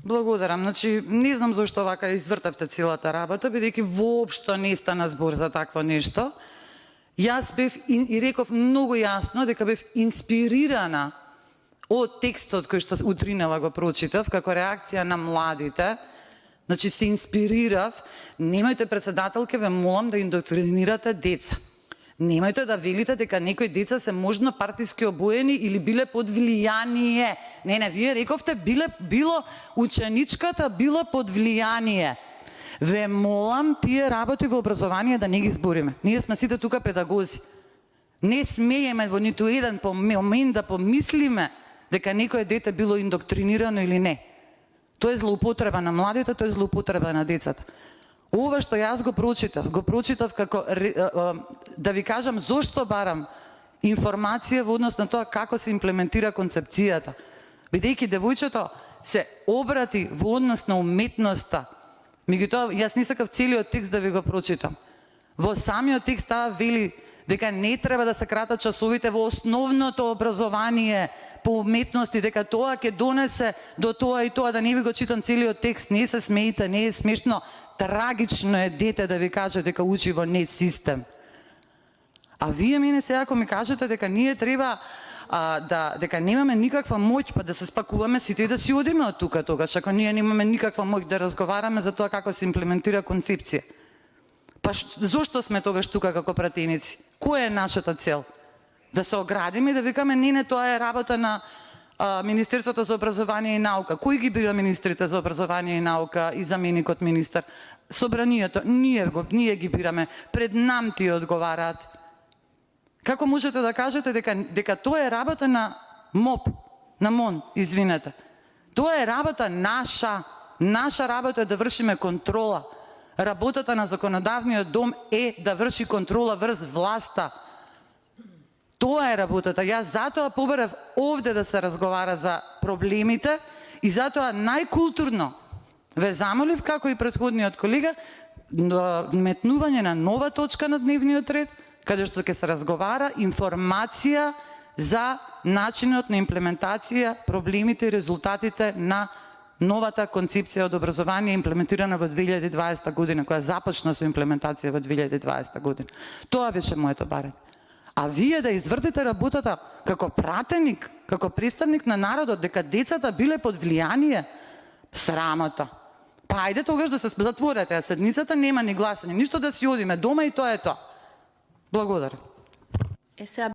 Благодарам. Значи, не знам зашто вака извртавте целата работа, бидејќи воопшто не стана збор за такво нешто. Јас бев и реков многу јасно дека бев инспирирана од текстот кој што утринава го прочитав, како реакција на младите. Значи, се инспирирав. Немајте, председателке, ве молам да индоктринирате деца. Немајте да велите дека некои деца се можно партиски обоени или биле под влијание. Не, вие рековте било ученичката било под влијание. Ве молам тие работи во образование да не ги збориме. Ние сме сите тука педагози. Не смееме во ниту еден момент да помислиме дека некое дете било индоктринирано или не. Тоа е злоупотреба на младите, тоа е злоупотреба на децата. Ова што јас го прочитав како, да ви кажам зошто барам информација во однос на тоа како се имплементира концепцијата. Бидејќи девојчето се обрати во однос на уметноста. Меѓутоа, јас не сакав целиот текст да ви го прочитам. Во самиот текст таа вели дека не треба да се кратат часовите во основното образование по уметности, дека тоа ќе донесе до тоа и тоа, да не ви го читам целиот текст, не се смеите, не е смешно, трагично е дете да ви каже дека учи во не систем. А вие мене сега ако ми кажете дека ние треба дека немаме никаква моќ, па да се спакуваме сите и да си одиме од тука тогаш, ако ние немаме никаква моќ да разговараме за тоа како се имплементира концепција. Па зошто сме тогаш тука како пратеници? Која е нашата цел? Да се оградиме и да викаме не, тоа е работа на Министерството за образование и наука. Кој ги бира министрите за образование и наука и заменикот министар? Собранието, ние ги бираме, пред нам тие одговараат. Како можете да кажете дека тоа е работа на МОП, на МОН, извинете. Тоа е работа наша. Наша работа е да вршиме контрола. Работата на законодавниот дом е да врши контрола врз власта. Тоа е работата. Јас затоа побарав овде да се разговара за проблемите и затоа најкултурно ве замолив, како и претходниот колега, вметнување на нова точка на дневниот ред, каде што ќе се разговара информација за начинот на имплементација, проблемите и резултатите на новата концепција од образование имплементирана во 2020 година, која започна со имплементација во 2020 година. Тоа беше моето барање. А вие да извртите работата како пратеник, како представник на народот, дека децата биле под влијание, срамота. Па ајде тогаш да се затворете, а седницата нема ни гласање, ништо да си одиме дома и тоа е тоа. Благодарам. Сега